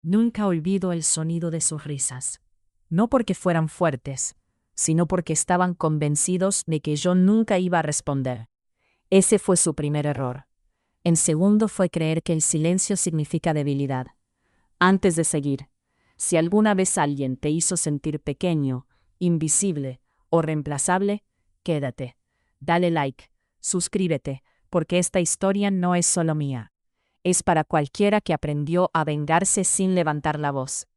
Nunca olvido el sonido de sus risas. No porque fueran fuertes, sino porque estaban convencidos de que yo nunca iba a responder. Ese fue su primer error. En segundo fue creer que el silencio significa debilidad. Antes de seguir, si alguna vez alguien te hizo sentir pequeño, invisible o reemplazable, quédate. Dale like, suscríbete, porque esta historia no es solo mía. Es para cualquiera que aprendió a vengarse sin levantar la voz.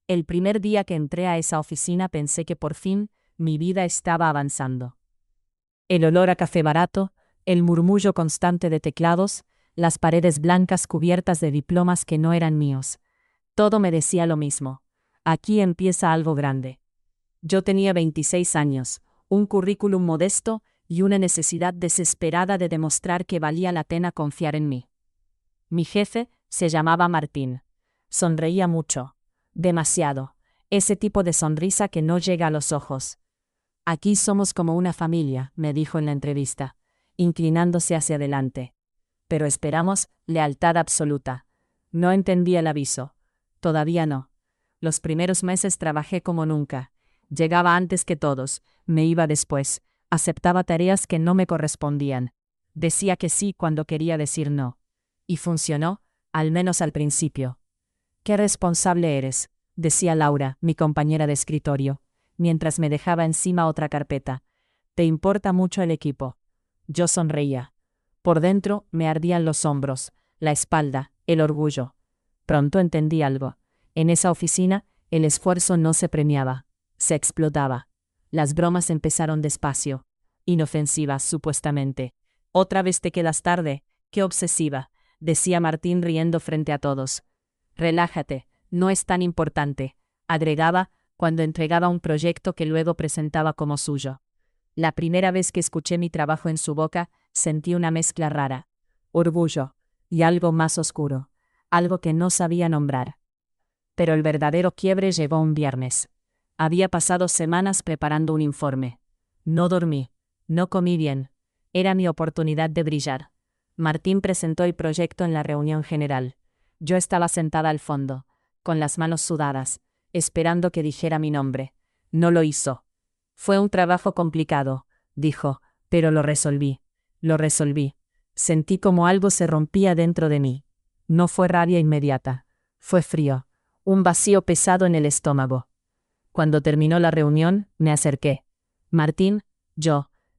El primer día que entré a esa oficina pensé que por fin mi vida estaba avanzando. El olor a café barato, el murmullo constante de teclados, las paredes blancas cubiertas de diplomas que no eran míos. Todo me decía lo mismo. Aquí empieza algo grande. Yo tenía 26 años, un currículum modesto y una necesidad desesperada de demostrar que valía la pena confiar en mí. Mi jefe se llamaba Martín. Sonreía mucho. Demasiado. Ese tipo de sonrisa que no llega a los ojos. Aquí somos como una familia, me dijo en la entrevista, inclinándose hacia adelante. Pero esperamos lealtad absoluta. No entendí el aviso. Todavía no. Los primeros meses trabajé como nunca. Llegaba antes que todos, me iba después, aceptaba tareas que no me correspondían. Decía que sí cuando quería decir no. Y funcionó, al menos al principio. «Qué responsable eres», decía Laura, mi compañera de escritorio, mientras me dejaba encima otra carpeta. «Te importa mucho el equipo». Yo sonreía. Por dentro me ardían los hombros, la espalda, el orgullo. Pronto entendí algo. En esa oficina, el esfuerzo no se premiaba, se explotaba. Las bromas empezaron despacio, inofensivas supuestamente. «Otra vez te quedas tarde, qué obsesiva», decía Martín riendo frente a todos. «Relájate, no es tan importante», agregaba cuando entregaba un proyecto que luego presentaba como suyo. La primera vez que escuché mi trabajo en su boca, sentí una mezcla rara. Orgullo y algo más oscuro, algo que no sabía nombrar. Pero el verdadero quiebre llegó un viernes. Había pasado semanas preparando un informe. No dormí, no comí bien. Era mi oportunidad de brillar. Martín presentó el proyecto en la reunión general. Yo estaba sentada al fondo, con las manos sudadas, esperando que dijera mi nombre. No lo hizo. «Fue un trabajo complicado», dijo, «pero lo resolví. Lo resolví». Sentí como algo se rompía dentro de mí. No fue rabia inmediata. Fue frío. Un vacío pesado en el estómago. Cuando terminó la reunión, me acerqué. «Martín,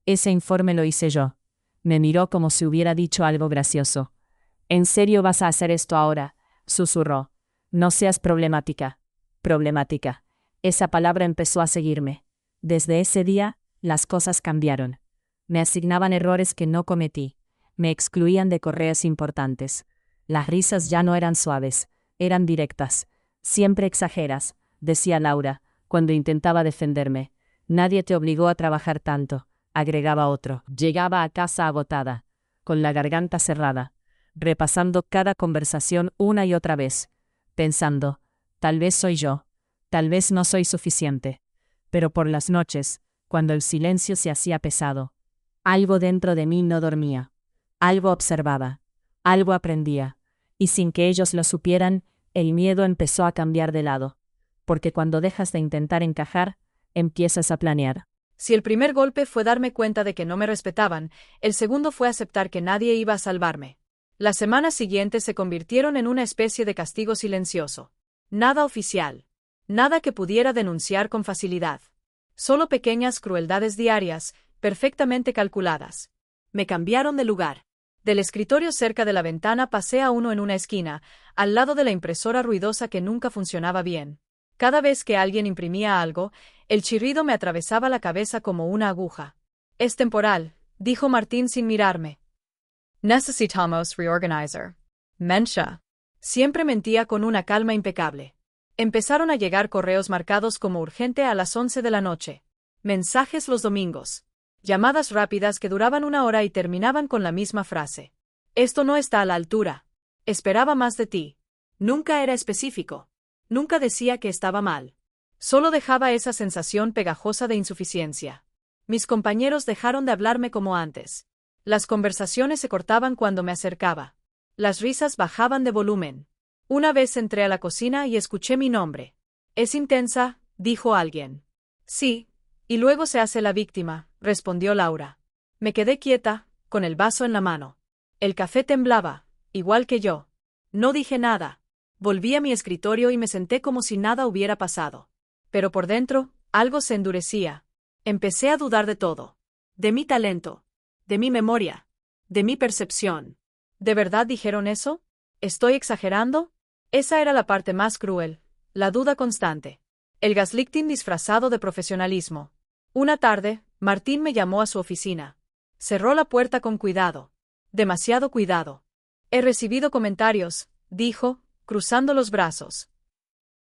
ese informe lo hice yo». Me miró como si hubiera dicho algo gracioso. «¿En serio vas a hacer esto ahora?», susurró. «No seas problemática». Problemática. Esa palabra empezó a seguirme. Desde ese día, las cosas cambiaron. Me asignaban errores que no cometí. Me excluían de correos importantes. Las risas ya no eran suaves, eran directas. «Siempre exageras», decía Laura, cuando intentaba defenderme. «Nadie te obligó a trabajar tanto», agregaba otro. Llegaba a casa agotada, con la garganta cerrada, repasando cada conversación una y otra vez, pensando, tal vez soy yo, tal vez no soy suficiente. Pero por las noches, cuando el silencio se hacía pesado, algo dentro de mí no dormía. Algo observaba, algo aprendía, y sin que ellos lo supieran, el miedo empezó a cambiar de lado. Porque cuando dejas de intentar encajar, empiezas a planear. Si el primer golpe fue darme cuenta de que no me respetaban, el segundo fue aceptar que nadie iba a salvarme. Las semanas siguientes se convirtieron en una especie de castigo silencioso. Nada oficial. Nada que pudiera denunciar con facilidad. Solo pequeñas crueldades diarias, perfectamente calculadas. Me cambiaron de lugar. Del escritorio cerca de la ventana pasé a uno en una esquina, al lado de la impresora ruidosa que nunca funcionaba bien. Cada vez que alguien imprimía algo, el chirrido me atravesaba la cabeza como una aguja. «Es temporal», dijo Martín sin mirarme. «Necesitamos reorganizer». «Mencha». Siempre mentía con una calma impecable. Empezaron a llegar correos marcados como urgente a las 11 de la noche. Mensajes los domingos. Llamadas rápidas que duraban 1 hora y terminaban con la misma frase. «Esto no está a la altura. Esperaba más de ti». Nunca era específico. Nunca decía que estaba mal. Solo dejaba esa sensación pegajosa de insuficiencia. Mis compañeros dejaron de hablarme como antes. Las conversaciones se cortaban cuando me acercaba. Las risas bajaban de volumen. Una vez entré a la cocina y escuché mi nombre. Es intensa, dijo alguien. Sí, y luego se hace la víctima, respondió Laura. Me quedé quieta, con el vaso en la mano. El café temblaba, igual que yo. No dije nada. Volví a mi escritorio y me senté como si nada hubiera pasado. Pero por dentro, algo se endurecía. Empecé a dudar de todo. De mi talento. De mi memoria. De mi percepción. ¿De verdad dijeron eso? ¿Estoy exagerando? Esa era la parte más cruel. La duda constante. El gaslighting disfrazado de profesionalismo. Una tarde, Martín me llamó a su oficina. Cerró la puerta con cuidado. Demasiado cuidado. He recibido comentarios, dijo, cruzando los brazos.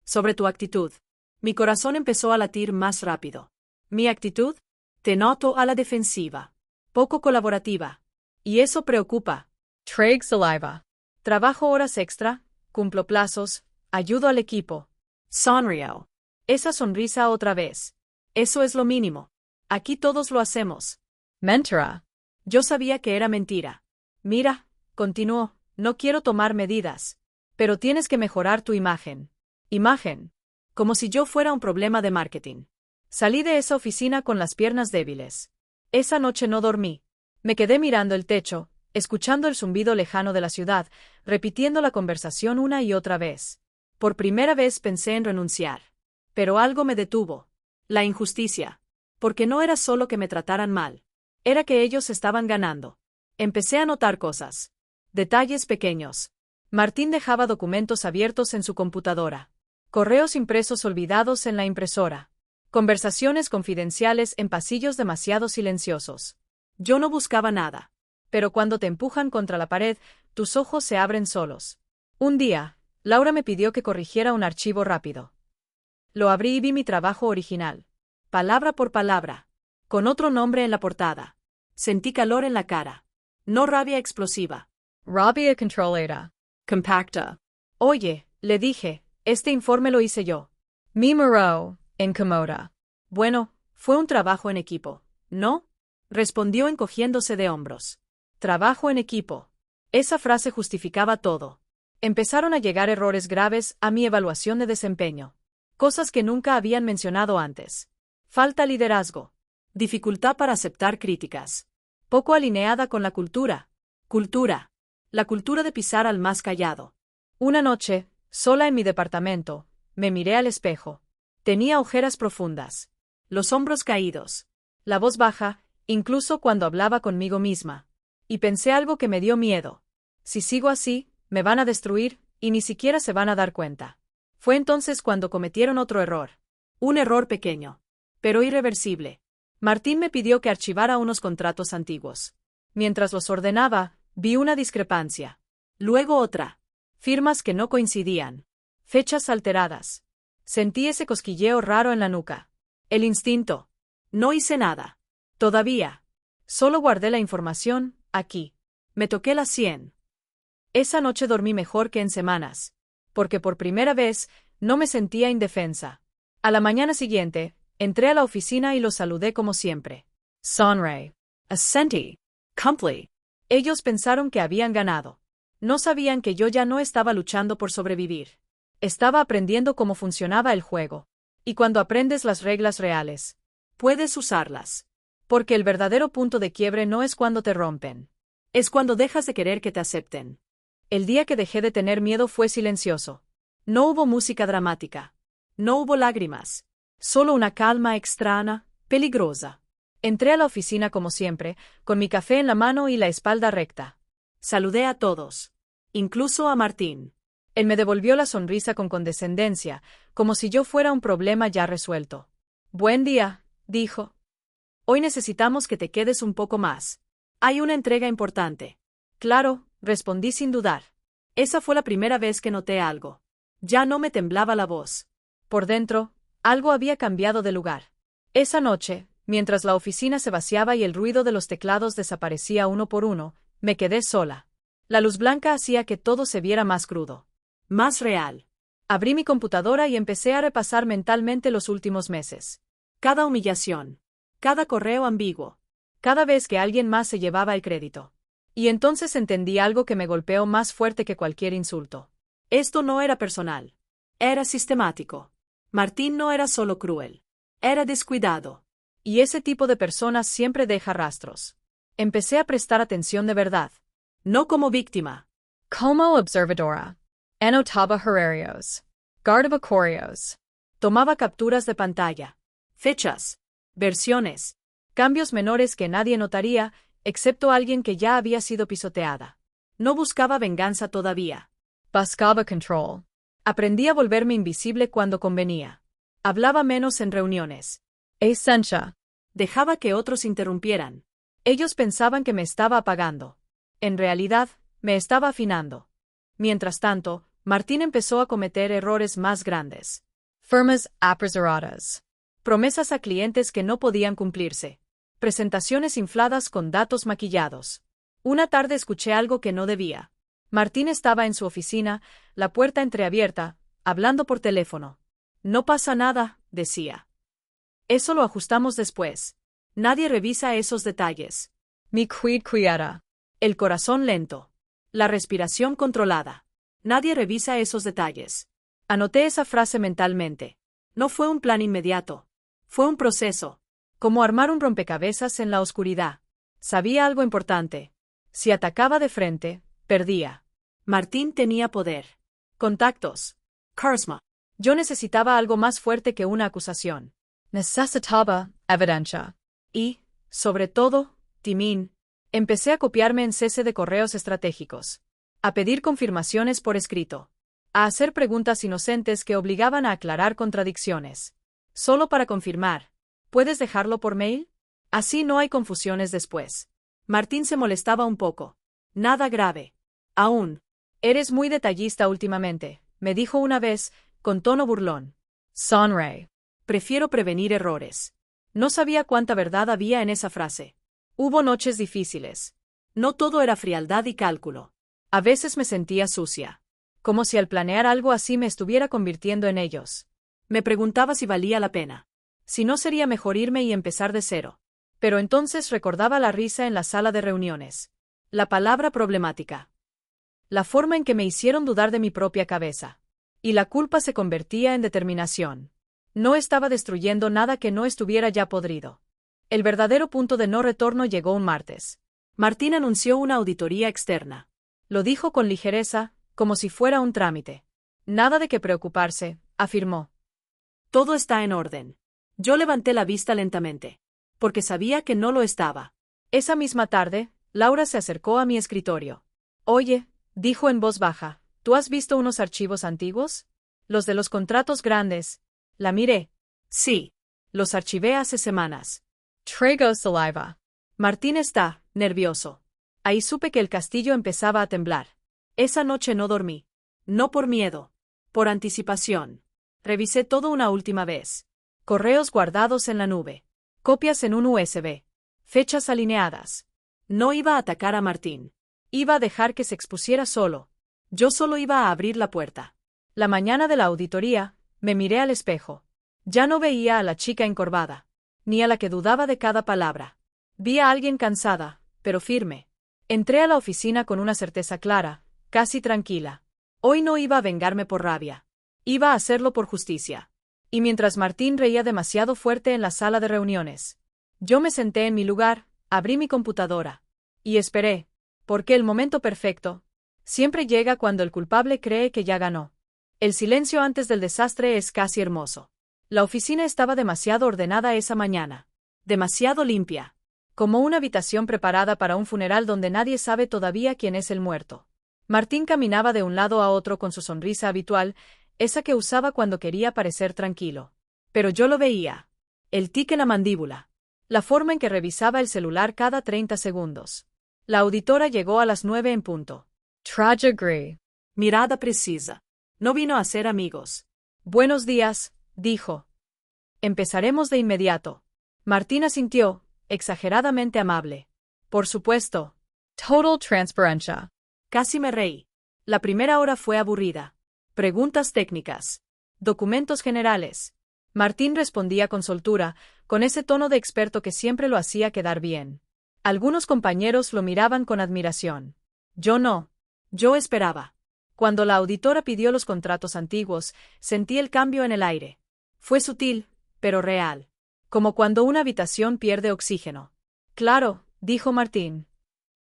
Sobre tu actitud. Mi corazón empezó a latir más rápido. ¿Mi actitud? Te noto a la defensiva. Poco colaborativa. Y eso preocupa. Trade saliva. Trabajo horas extra, cumplo plazos, ayudo al equipo. Sonrió. Esa sonrisa otra vez. Eso es lo mínimo. Aquí todos lo hacemos. Mentira. Yo sabía que era mentira. Mira, continuó, no quiero tomar medidas. Pero tienes que mejorar tu imagen. Imagen. Como si yo fuera un problema de marketing. Salí de esa oficina con las piernas débiles. Esa noche no dormí. Me quedé mirando el techo, escuchando el zumbido lejano de la ciudad, repitiendo la conversación una y otra vez. Por primera vez pensé en renunciar. Pero algo me detuvo. La injusticia. Porque no era solo que me trataran mal. Era que ellos estaban ganando. Empecé a notar cosas. Detalles pequeños. Martín dejaba documentos abiertos en su computadora. Correos impresos olvidados en la impresora. Conversaciones confidenciales en pasillos demasiado silenciosos. Yo no buscaba nada. Pero cuando te empujan contra la pared, tus ojos se abren solos. Un día, Laura me pidió que corrigiera un archivo rápido. Lo abrí y vi mi trabajo original. Palabra por palabra. Con otro nombre en la portada. Sentí calor en la cara. No rabia explosiva. Rabia controlada. Compacta. Oye, le dije, este informe lo hice yo. Me miró, incómoda. Bueno, fue un trabajo en equipo, ¿no? Respondió encogiéndose de hombros. Trabajo en equipo. Esa frase justificaba todo. Empezaron a llegar errores graves a mi evaluación de desempeño. Cosas que nunca habían mencionado antes. Falta liderazgo. Dificultad para aceptar críticas. Poco alineada con la cultura. Cultura. La cultura de pisar al más callado. Una noche, sola en mi departamento, me miré al espejo. Tenía ojeras profundas. Los hombros caídos. La voz baja, incluso cuando hablaba conmigo misma. Y pensé algo que me dio miedo. Si sigo así, me van a destruir, y ni siquiera se van a dar cuenta. Fue entonces cuando cometieron otro error. Un error pequeño. Pero irreversible. Martín me pidió que archivara unos contratos antiguos. Mientras los ordenaba, vi una discrepancia. Luego otra. Firmas que no coincidían. Fechas alteradas. Sentí ese cosquilleo raro en la nuca. El instinto. No hice nada. Todavía. Solo guardé la información, aquí. Me toqué la sien. Esa noche dormí mejor que en semanas. Porque por primera vez, no me sentía indefensa. A la mañana siguiente, entré a la oficina y los saludé como siempre. Sonreí. Asentí. Cumplí. Ellos pensaron que habían ganado. No sabían que yo ya no estaba luchando por sobrevivir. Estaba aprendiendo cómo funcionaba el juego. Y cuando aprendes las reglas reales, puedes usarlas. Porque el verdadero punto de quiebre no es cuando te rompen. Es cuando dejas de querer que te acepten. El día que dejé de tener miedo fue silencioso. No hubo música dramática. No hubo lágrimas. Solo una calma extraña, peligrosa. Entré a la oficina como siempre, con mi café en la mano y la espalda recta. Saludé a todos. Incluso a Martín. Él me devolvió la sonrisa con condescendencia, como si yo fuera un problema ya resuelto. Buen día, dijo. Hoy necesitamos que te quedes un poco más. Hay una entrega importante. Claro, respondí sin dudar. Esa fue la primera vez que noté algo. Ya no me temblaba la voz. Por dentro, algo había cambiado de lugar. Esa noche, mientras la oficina se vaciaba y el ruido de los teclados desaparecía uno por uno, me quedé sola. La luz blanca hacía que todo se viera más crudo. Más real. Abrí mi computadora y empecé a repasar mentalmente los últimos meses. Cada humillación. Cada correo ambiguo. Cada vez que alguien más se llevaba el crédito. Y entonces entendí algo que me golpeó más fuerte que cualquier insulto. Esto no era personal. Era sistemático. Martín no era solo cruel. Era descuidado. Y ese tipo de personas siempre deja rastros. Empecé a prestar atención de verdad. No como víctima. Como observadora. Anotaba horarios. Guardaba correos. Tomaba capturas de pantalla. Fechas. Versiones. Cambios menores que nadie notaría, excepto alguien que ya había sido pisoteada. No buscaba venganza todavía. Buscaba control. Aprendí a volverme invisible cuando convenía. Hablaba menos en reuniones. Esencia. Dejaba que otros interrumpieran. Ellos pensaban que me estaba apagando. En realidad, me estaba afinando. Mientras tanto, Martín empezó a cometer errores más grandes. Firmas apresuradas. Promesas a clientes que no podían cumplirse. Presentaciones infladas con datos maquillados. Una tarde escuché algo que no debía. Martín estaba en su oficina, la puerta entreabierta, hablando por teléfono. No pasa nada, decía. Eso lo ajustamos después. Nadie revisa esos detalles. Mi cuidara. El corazón lento. La respiración controlada. Nadie revisa esos detalles. Anoté esa frase mentalmente. No fue un plan inmediato. Fue un proceso. Como armar un rompecabezas en la oscuridad. Sabía algo importante. Si atacaba de frente, perdía. Martín tenía poder. Contactos. Carisma. Yo necesitaba algo más fuerte que una acusación. Necesitaba evidencia. Y, sobre todo, timín. Empecé a copiarme en cese de correos estratégicos. A pedir confirmaciones por escrito. A hacer preguntas inocentes que obligaban a aclarar contradicciones. Solo para confirmar. ¿Puedes dejarlo por mail? Así no hay confusiones después. Martín se molestaba un poco. Nada grave. Aún. Eres muy detallista últimamente, me dijo una vez, con tono burlón. Sonríe. Prefiero prevenir errores. No sabía cuánta verdad había en esa frase. Hubo noches difíciles. No todo era frialdad y cálculo. A veces me sentía sucia. Como si al planear algo así me estuviera convirtiendo en ellos. Me preguntaba si valía la pena. Si no sería mejor irme y empezar de cero. Pero entonces recordaba la risa en la sala de reuniones. La palabra problemática. La forma en que me hicieron dudar de mi propia cabeza. Y la culpa se convertía en determinación. No estaba destruyendo nada que no estuviera ya podrido. El verdadero punto de no retorno llegó un martes. Martín anunció una auditoría externa. Lo dijo con ligereza, como si fuera un trámite. Nada de qué preocuparse, afirmó. Todo está en orden. Yo levanté la vista lentamente. Porque sabía que no lo estaba. Esa misma tarde, Laura se acercó a mi escritorio. Oye, dijo en voz baja, ¿tú has visto unos archivos antiguos? Los de los contratos grandes. La miré. Sí. Los archivé hace semanas. Traigo saliva. Martín está, nervioso. Ahí supe que el castillo empezaba a temblar. Esa noche no dormí. No por miedo. Por anticipación. Revisé todo una última vez. Correos guardados en la nube. Copias en un USB. Fechas alineadas. No iba a atacar a Martín. Iba a dejar que se expusiera solo. Yo solo iba a abrir la puerta. La mañana de la auditoría, me miré al espejo. Ya no veía a la chica encorvada. Ni a la que dudaba de cada palabra. Vi a alguien cansada, pero firme. Entré a la oficina con una certeza clara, casi tranquila. Hoy no iba a vengarme por rabia. Iba a hacerlo por justicia. Y mientras Martín reía demasiado fuerte en la sala de reuniones, yo me senté en mi lugar, abrí mi computadora. Y esperé. Porque el momento perfecto siempre llega cuando el culpable cree que ya ganó. El silencio antes del desastre es casi hermoso. La oficina estaba demasiado ordenada esa mañana. Demasiado limpia. Como una habitación preparada para un funeral donde nadie sabe todavía quién es el muerto. Martín caminaba de un lado a otro con su sonrisa habitual, esa que usaba cuando quería parecer tranquilo. Pero yo lo veía. El tic en la mandíbula. La forma en que revisaba el celular cada 30 segundos. La auditora llegó a las 9 en punto. Tragedy. Mirada precisa. No vino a ser amigos. Buenos días, dijo. Empezaremos de inmediato. Martín asintió, exageradamente amable. Por supuesto. Total transparencia. Casi me reí. La primera hora fue aburrida. Preguntas técnicas. Documentos generales. Martín respondía con soltura, con ese tono de experto que siempre lo hacía quedar bien. Algunos compañeros lo miraban con admiración. Yo no. Yo esperaba. Cuando la auditora pidió los contratos antiguos, sentí el cambio en el aire. Fue sutil, pero real. Como cuando una habitación pierde oxígeno. Claro, dijo Martín.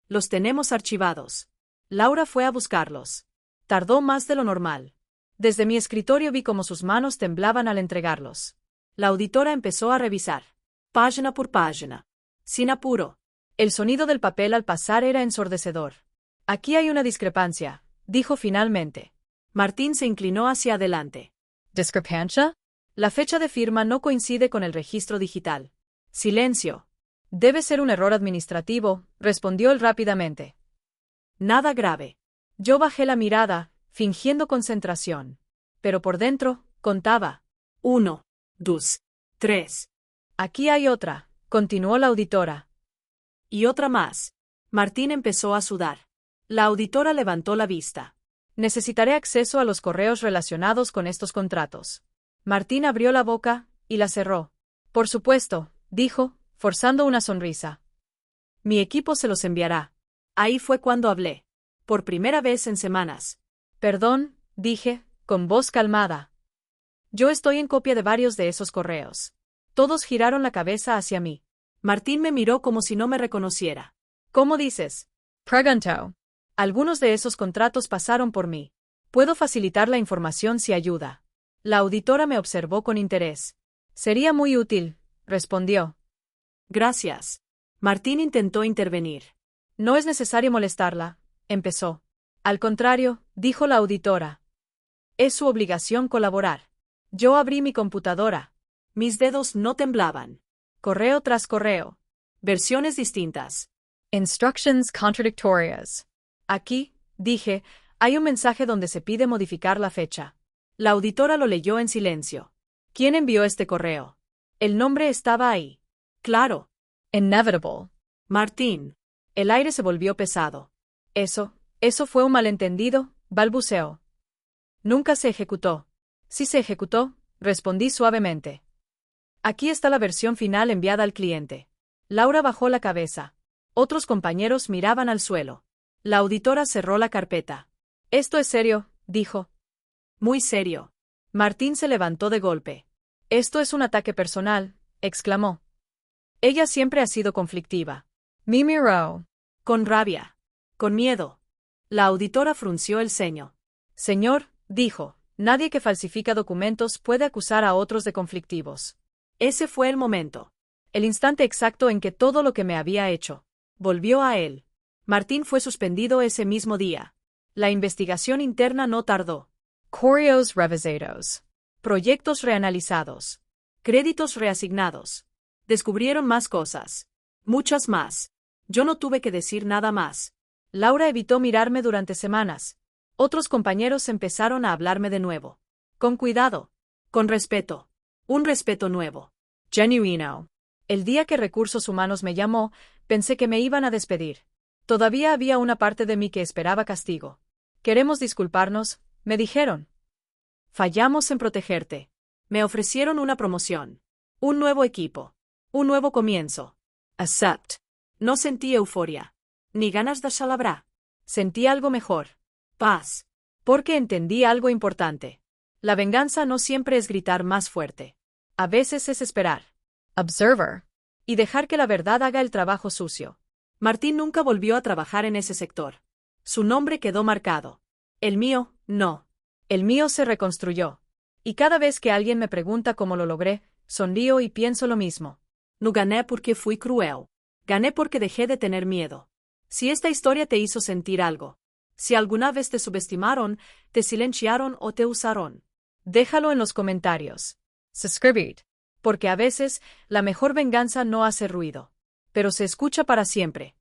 Los tenemos archivados. Laura fue a buscarlos. Tardó más de lo normal. Desde mi escritorio vi cómo sus manos temblaban al entregarlos. La auditora empezó a revisar. Página por página. Sin apuro. El sonido del papel al pasar era ensordecedor. Aquí hay una discrepancia, dijo finalmente. Martín se inclinó hacia adelante. ¿Discrepancia? La fecha de firma no coincide con el registro digital. Silencio. Debe ser un error administrativo, respondió él rápidamente. Nada grave. Yo bajé la mirada, fingiendo concentración. Pero por dentro, contaba. 1, 2, 3. Aquí hay otra, continuó la auditora. Y otra más. Martín empezó a sudar. La auditora levantó la vista. Necesitaré acceso a los correos relacionados con estos contratos. Martín abrió la boca y la cerró. Por supuesto, dijo, forzando una sonrisa. Mi equipo se los enviará. Ahí fue cuando hablé. Por primera vez en semanas. Perdón, dije, con voz calmada. Yo estoy en copia de varios de esos correos. Todos giraron la cabeza hacia mí. Martín me miró como si no me reconociera. ¿Cómo dices? Preguntó. Algunos de esos contratos pasaron por mí. Puedo facilitar la información si ayuda. La auditora me observó con interés. Sería muy útil, respondió. Gracias. Martín intentó intervenir. No es necesario molestarla, empezó. Al contrario, dijo la auditora. Es su obligación colaborar. Yo abrí mi computadora. Mis dedos no temblaban. Correo tras correo. Versiones distintas. Instructions contradictorias. Aquí, dije, hay un mensaje donde se pide modificar la fecha. La auditora lo leyó en silencio. ¿Quién envió este correo? El nombre estaba ahí. Claro. Inevitable. Martín. El aire se volvió pesado. Eso fue un malentendido, balbuceó. Nunca se ejecutó. Sí se ejecutó, respondí suavemente. Aquí está la versión final enviada al cliente. Laura bajó la cabeza. Otros compañeros miraban al suelo. La auditora cerró la carpeta. Esto es serio, dijo. Muy serio. Martín se levantó de golpe. Esto es un ataque personal, exclamó. Ella siempre ha sido conflictiva. Me miró. Con rabia. Con miedo. La auditora frunció el ceño. Señor, dijo, nadie que falsifica documentos puede acusar a otros de conflictivos. Ese fue el momento. El instante exacto en que todo lo que me había hecho volvió a él. Martín fue suspendido ese mismo día. La investigación interna no tardó. Correos revisados. Proyectos reanalizados. Créditos reasignados. Descubrieron más cosas. Muchas más. Yo no tuve que decir nada más. Laura evitó mirarme durante semanas. Otros compañeros empezaron a hablarme de nuevo. Con cuidado. Con respeto. Un respeto nuevo. Genuino. El día que Recursos Humanos me llamó, pensé que me iban a despedir. Todavía había una parte de mí que esperaba castigo. Queremos disculparnos, me dijeron. Fallamos en protegerte. Me ofrecieron una promoción. Un nuevo equipo. Un nuevo comienzo. Accept. No sentí euforia. Ni ganas de celebrar. Sentí algo mejor. Paz. Porque entendí algo importante. La venganza no siempre es gritar más fuerte. A veces es esperar. Observer. Y dejar que la verdad haga el trabajo sucio. Martín nunca volvió a trabajar en ese sector. Su nombre quedó marcado. El mío, no. El mío se reconstruyó. Y cada vez que alguien me pregunta cómo lo logré, sonrío y pienso lo mismo. No gané porque fui cruel. Gané porque dejé de tener miedo. Si esta historia te hizo sentir algo, si alguna vez te subestimaron, te silenciaron o te usaron, déjalo en los comentarios. Suscribid. Porque a veces, la mejor venganza no hace ruido. Pero se escucha para siempre.